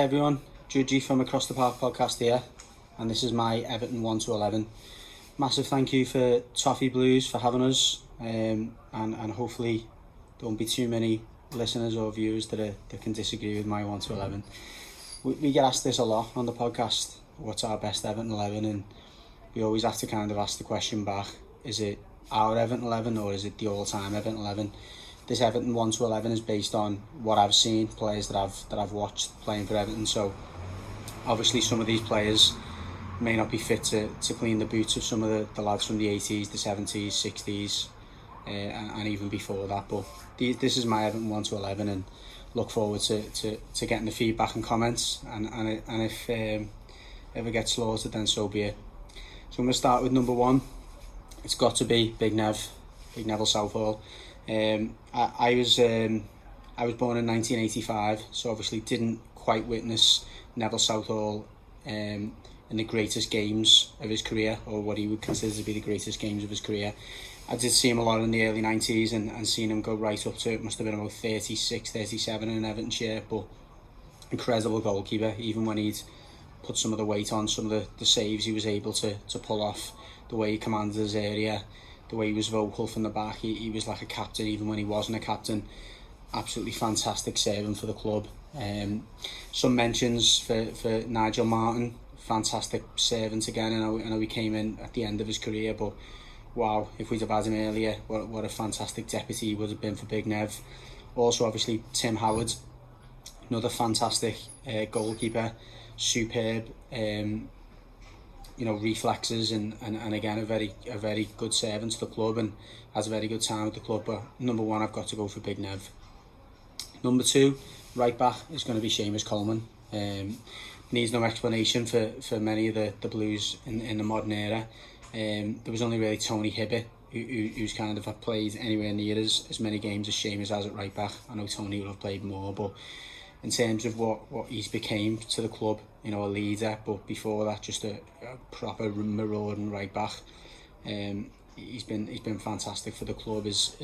Hi everyone, Juji from Across the Park podcast here, and this is my Everton 1 to 11. Massive thank you for Toffee Blues for having us, and hopefully there won't be too many listeners or viewers that can disagree with my 1 to 11. We get asked this a lot on the podcast, what's our best Everton 11, and we always have to kind of ask the question back, is it our Everton 11 or is it the all-time Everton 11? This Everton 1 to 11 is based on what I've seen, players that I've watched playing for Everton. So obviously some of these players may not be fit to clean the boots of some of the lads from the 80s, the 70s, 60s, and even before that. But this is my Everton 1 to 11, and look forward to getting the feedback and comments. And if ever gets slaughtered, then so be it. So I'm going to start with number 1. It's got to be Big Neville Southall. I was born in 1985, so obviously didn't quite witness Neville Southall in the greatest games of his career, or what he would consider to be the greatest games of his career. I did see him a lot in the early 90s and seen him go right up to, it must have been about 36, 37 in Everton shirt, but incredible goalkeeper. Even when he'd put some of the weight on, some of the saves he was able to pull off, the way he commanded his area, the way he was vocal from the back, he was like a captain even when he wasn't a captain. Absolutely fantastic servant for the club. Some mentions for Nigel Martin, fantastic servant again. I know he came in at the end of his career, but wow, if we'd have had him earlier, what a fantastic deputy he would have been for Big Nev. Also obviously Tim Howard, another fantastic goalkeeper, superb reflexes and again a very good servant to the club and has a very good time with the club. But number 1, I've got to go for Big Nev. Number 2, right back, is going to be Seamus Coleman. Needs no explanation for many of the Blues in the modern era. There was only really Tony Hibbert who's kind of played anywhere near as many games as Seamus has at right back. I know Tony would have played more, but in terms of what he's became to the club, a leader, but before that just a proper marauding right back. He's been fantastic for the club. His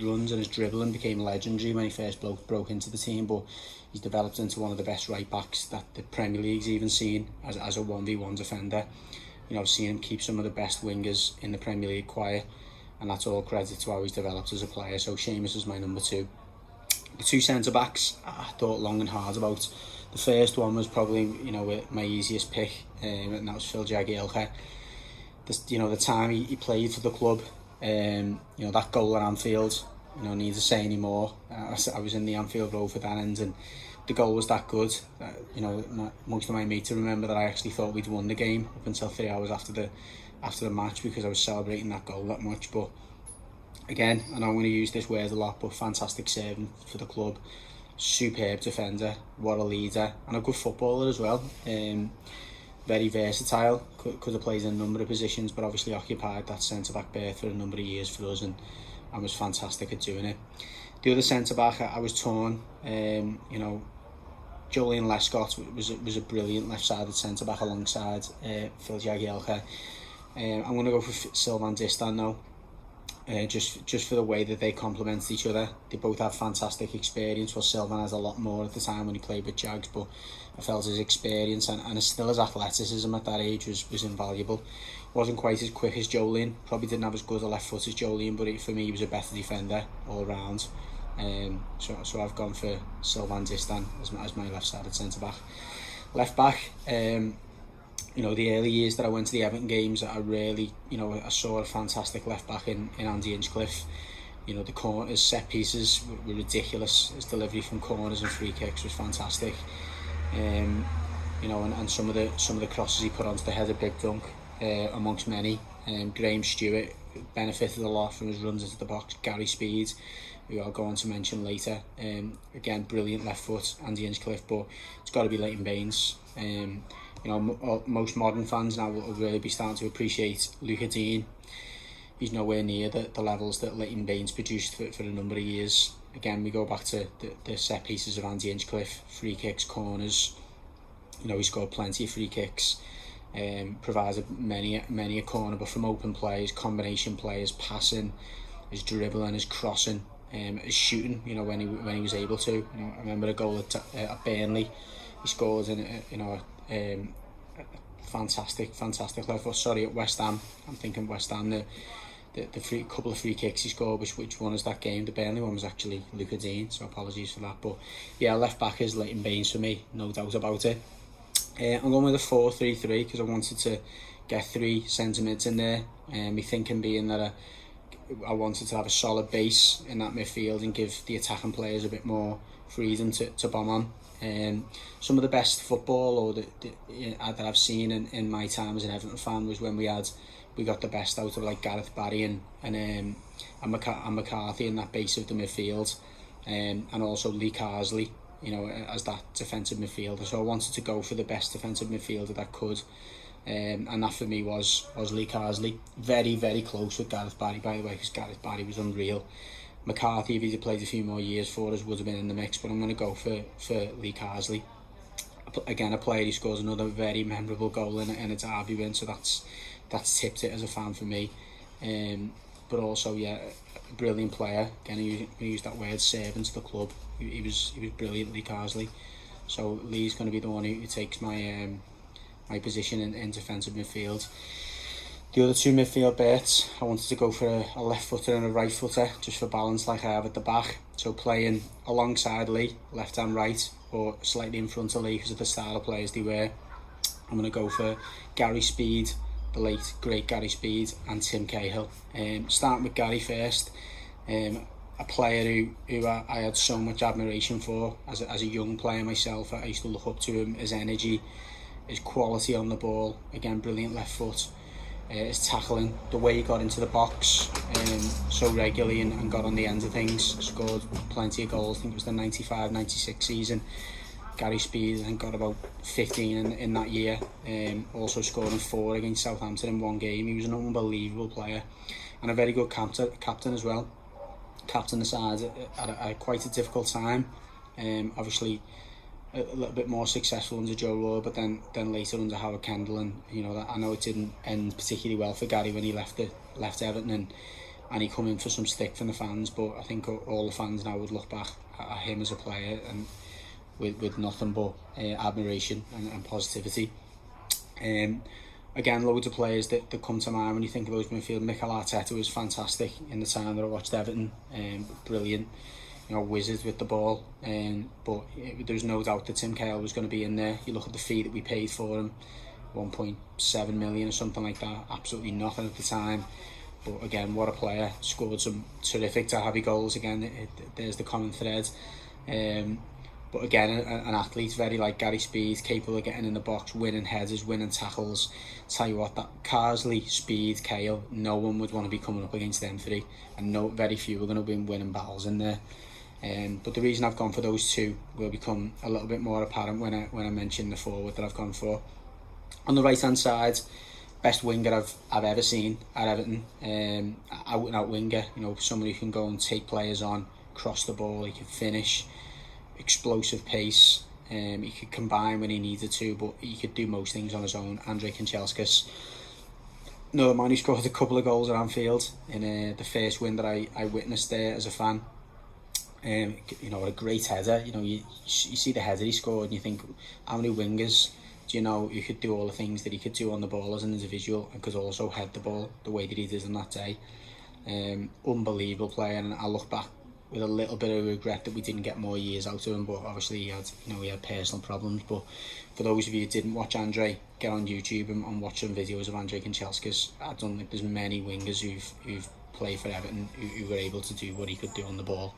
runs and his dribbling became legendary when he first broke into the team, but he's developed into one of the best right backs that the Premier League's even seen as a 1v1 defender. Seeing him keep some of the best wingers in the Premier League quiet, and that's all credit to how he's developed as a player. So Seamus is my number 2. The 2 centre-backs I thought long and hard about. The first one was probably, my easiest pick, and that was Phil Jagielka. The time he played for the club, that goal at Anfield, need to say any more. I was in the Anfield Road for that end, and the goal was that good. Most of my mates remember that I actually thought we'd won the game up until 3 hours after the match, because I was celebrating that goal that much. But again, I know I'm going to use this word a lot, but fantastic servant for the club, superb defender, what a leader, and a good footballer as well. Very versatile, could have played in a number of positions, but obviously occupied that centre-back berth for a number of years for us, and was fantastic at doing it. The other centre-back, I was torn. Julian Lescott was a brilliant left-sided centre-back alongside Phil Jagielka. I'm going to go for Sylvain Distin now. Just for the way that they complement each other. They both have fantastic experience. Well, Sylvain has a lot more at the time when he played with Jags, but I felt his experience and still his athleticism at that age was invaluable. Wasn't quite as quick as Jolien, probably didn't have as good a left foot as Jolien, but for me he was a better defender all round. So I've gone for Sylvain Distin as my left-sided centre-back. Left-back, the early years that I went to the Everton games, I really, I saw a fantastic left-back in Andy Hinchcliffe. The corners, set pieces were ridiculous. His delivery from corners and free kicks was fantastic. And some of the crosses he put onto the head of Big Dunk, amongst many. Graham Stewart benefited a lot from his runs into the box. Gary Speed, who I'll go on to mention later. Again, brilliant left foot, Andy Hinchcliffe, but it's got to be Leighton Baines. Most modern fans now will really be starting to appreciate Luca Dean. He's nowhere near the levels that Leighton Baines produced for a number of years. Again, we go back to the set pieces of Andy Hinchcliffe, free kicks, corners. He scored plenty of free kicks, provided many a corner, but from open plays, combination plays, passing, his dribbling, his crossing, his shooting, you know, when he was able to. You know, I remember a goal at Burnley, he scored in a fantastic left foot. Sorry, at West Ham, I'm thinking West Ham. The couple of free kicks he scored, which won us that game. The Burnley one was actually Luca Dean, so apologies for that. But yeah, left back is Leighton Baines for me, no doubt about it. I'm going with a 4-3-3 because I wanted to get 3 centre mids in there. My thinking being that I wanted to have a solid base in that midfield and give the attacking players a bit more freedom to bomb on. Some of the best football that I've seen in my time as an Everton fan was when we got the best out of like Gareth Barry and McCarthy in that base of the midfield, and also Lee Carsley, you know, as that defensive midfielder. So I wanted to go for the best defensive midfielder that could, and that for me was Lee Carsley. Very, very close with Gareth Barry, by the way, because Gareth Barry was unreal. McCarthy, if he'd have played a few more years for us, would have been in the mix, but I'm going to go for Lee Carsley. Again, a player who scores another very memorable goal in a derby win, so that's tipped it as a fan for me. But also, yeah, a brilliant player. Again, he used that word, servant to the club. He was brilliant, Lee Carsley. So Lee's going to be the one who takes my position in defensive midfield. The other 2 midfield bets, I wanted to go for a left footer and a right footer, just for balance like I have at the back. So playing alongside Lee, left and right, or slightly in front of Lee because of the style of players they were. I'm going to go for Gary Speed, the late great Gary Speed, and Tim Cahill. Starting with Gary first, a player who I had so much admiration for as a young player myself. I used to look up to him, his energy, his quality on the ball. Again, brilliant left foot. His tackling, the way he got into the box so regularly and got on the end of things, scored plenty of goals. I think it was the 95-96 season. Gary Speed, I think, got about 15 in that year. Also scoring 4 against Southampton in one game. He was an unbelievable player and a very good captain as well. Captain the side at quite a difficult time. Obviously a little bit more successful under Joe Roy, but then later under Howard Kendall, and you know that I know it didn't end particularly well for Gary when he left Everton, and he come in for some stick from the fans. But I think all the fans now would look back at him as a player and with nothing but admiration and positivity. Again, loads of players that come to mind when you think of those midfield. Mikel Arteta was fantastic in the time that I watched Everton. Brilliant, you know, wizard with the ball. But there's no doubt that Tim Cahill was going to be in there. You look at the fee that we paid for him, 1.7 million or something like that. Absolutely nothing at the time. But again, what a player. Scored some terrific derby goals. Again, there's the common thread. But again, an athlete very like Gary Speed, capable of getting in the box, winning headers, winning tackles. Tell you what, that Carsley, Speed, Cahill, no one would want to be coming up against them 3, and very few are going to be winning battles in there. But the reason I've gone for those 2 will become a little bit more apparent when I mention the forward that I've gone for. On the right hand side, best winger I've ever seen at Everton. Out and out winger, you know, somebody who can go and take players on, cross the ball, he can finish. Explosive pace, he could combine when he needed to, but he could do most things on his own. Andrei Kanchelskis, another man who scored a couple of goals at Anfield in the first win that I witnessed there as a fan. You know, a great header. You know, you see the header he scored and you think, how many wingers do you know who could do all the things that he could do on the ball as an individual and could also head the ball the way that he did on that day. Unbelievable player, and I look back with a little bit of regret that we didn't get more years out of him, but obviously he had personal problems. But for those of you who didn't watch Andrei, get on YouTube and watch some videos of Andrei Kanchelskis. I don't think there's many wingers who've played for Everton who were able to do what he could do on the ball.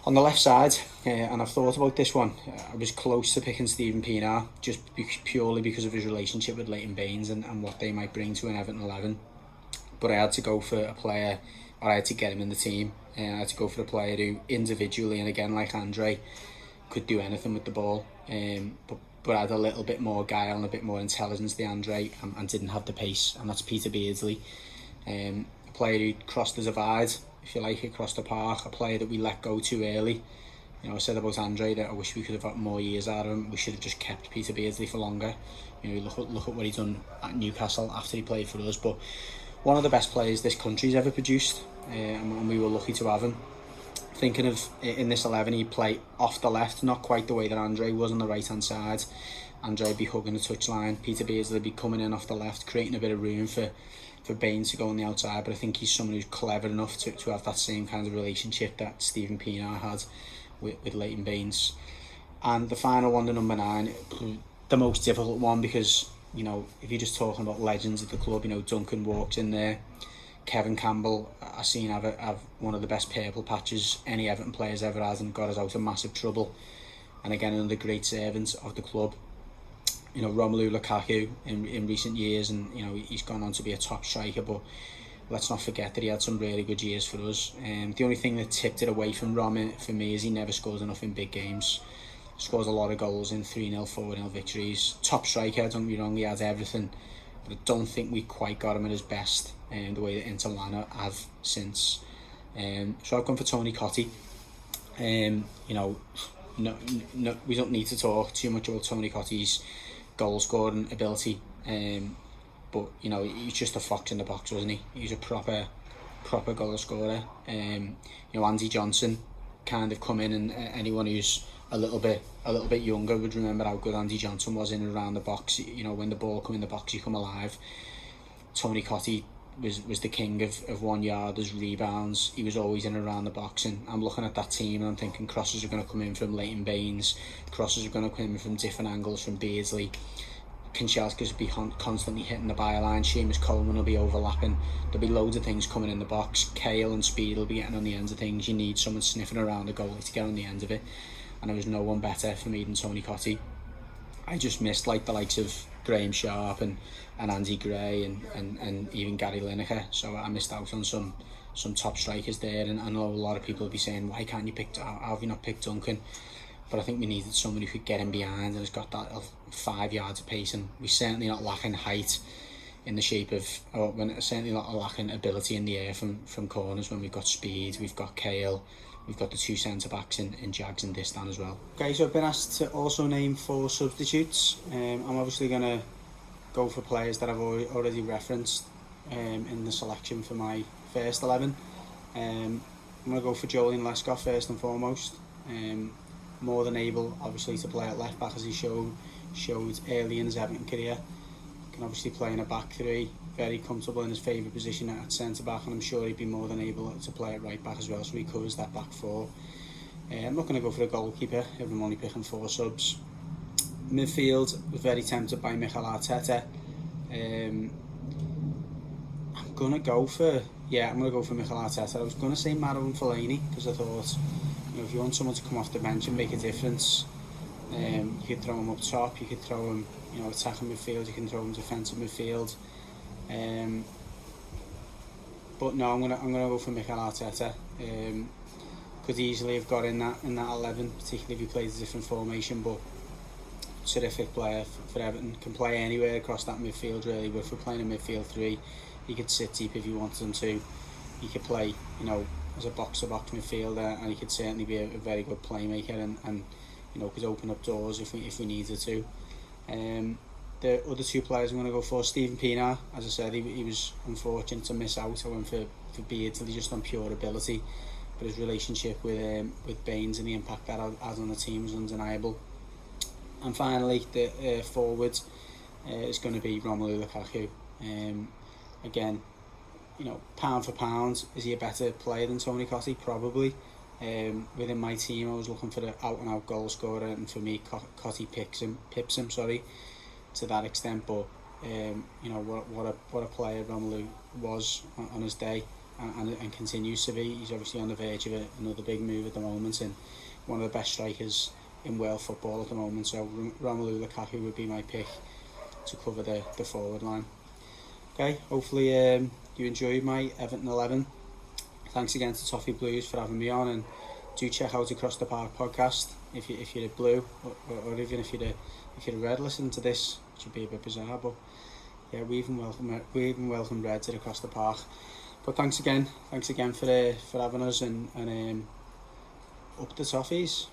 On the left side, and I've thought about this one, I was close to picking Stephen Pienaar, just purely because of his relationship with Leighton Baines and what they might bring to an Everton 11. But I had to go for a player, or I had to get him in the team. I had to go for a player who individually, and again like Andrei, could do anything with the ball, but had a little bit more guile and a bit more intelligence than Andrei, and didn't have the pace, and that's Peter Beardsley. A player who crossed the divide, if you like, across the park, a player that we let go too early. You know, I said about Andrei that I wish we could have got more years out of him. We should have just kept Peter Beardsley for longer. You know, look at what he's done at Newcastle after he played for us. But one of the best players this country's ever produced, and we were lucky to have him. thinking of in this 11, he'd play off the left, not quite the way that Andre was on the right hand side. Andre would be hugging the touchline, Peter Beardsley would be coming in off the left, creating a bit of room for Baines to go on the outside. But I think he's someone who's clever enough to have that same kind of relationship that Stephen Pienaar had with Leighton Baines. And the final one, the number 9, the most difficult one, because, you know, if you're just talking about legends at the club, you know, Duncan walks in there, Kevin Campbell, I've seen have one of the best purple patches any Everton players ever has, and got us out of massive trouble. And again, another great servant of the club. You know, Romelu Lukaku in recent years, and you know, he's gone on to be a top striker, but let's not forget that he had some really good years for us. The only thing that tipped it away from Rom for me is he never scores enough in big games. Scores a lot of goals in 3-0, 4-0 victories. Top striker, don't get me wrong, he has everything, but I don't think we quite got him at his best, the way that Inter Milan have since. So I've gone for Tony Cottee. You know, no, we don't need to talk too much about Tony Cottee's goal scoring ability, but you know, he's just a fox in the box, wasn't he? He's a proper goal scorer. You know, Andy Johnson kind of come in, and anyone who's a little bit younger would remember how good Andy Johnson was in and around the box. You know, when the ball come in the box, he come alive. Tony Cottee was the king of 1 yarders, rebounds. He was always in and around the box, and I'm looking at that team and I'm thinking crosses are going to come in from Leighton Baines, crosses are going to come in from different angles from Beardsley. Kanchelskis will be constantly hitting the byline, Seamus Coleman will be overlapping, there'll be loads of things coming in the box. Cahill and Speed will be getting on the ends of things. You need someone sniffing around the goalie to get on the end of it, and there was no one better for me than Tony Cottee. I just missed like the likes of Graham Sharp and Andy Gray and even Gary Lineker, so I missed out on some top strikers there. And I know a lot of people will be saying, why can't you pick, how have you not picked Duncan? But I think we needed someone who could get in behind and has got that 5 yards of pace, and we're certainly not lacking height in the shape of, or we're certainly not lacking ability in the air from corners when we've got Speed, we've got Cahill, we've got the 2 centre-backs in Jags and Distan as well. Okay, so I've been asked to also name 4 substitutes. I'm obviously going to go for players that I've already referenced in the selection for my first 11. I'm going to go for Joleon Lescott first and foremost. More than able, obviously, to play at left back, as he showed early in his Everton career. Can obviously play in a back 3, very comfortable in his favourite position at centre back, and I'm sure he'd be more than able to play at right back as well, so he covers that back 4. I'm not going to go for a goalkeeper, I'm only picking 4 subs. Midfield, was very tempted by Mikel Arteta. I'm going to go for Mikel Arteta. I was going to say Marouane Fellaini, because I thought, you know, if you want someone to come off the bench and make a difference, you could throw him up top, you could throw him, you know, attacking midfield, you can throw him defensive midfield. But no, I'm gonna go for Mikel Arteta. Could easily have got in that 11, particularly if he plays a different formation. But terrific player for Everton, can play anywhere across that midfield really. But if we're playing a midfield 3, he could sit deep if he wanted him to. He could play, you know, as a box-to-box midfielder, and he could certainly be a very good playmaker, and you know, could open up doors if we needed to. The other 2 players I'm going to go for, Stephen Pienaar. As I said, he was unfortunate to miss out. I went for Beardsley just on pure ability, but his relationship with Baines and the impact that had on the team was undeniable. And finally, the forward is going to be Romelu Lukaku. Again, you know, pound for pound, is he a better player than Tony Cottee? Probably. Within my team, I was looking for the out-and-out goal scorer, and for me, Cottee pips him, to that extent. But you know, what a player Romelu was on his day, and continues to be. He's obviously on the verge of another big move at the moment, and one of the best strikers in world football at the moment. So Romelu Lukaku would be my pick to cover the forward line. Okay, hopefully you enjoyed my Everton 11. Thanks again to Toffee Blues for having me on, and do check out Across the Park podcast if you're a blue, or even if you're a red listening to this, which would be a bit bizarre, but yeah, we even welcome reds at Across the Park. But thanks again for having us, and up the Toffees.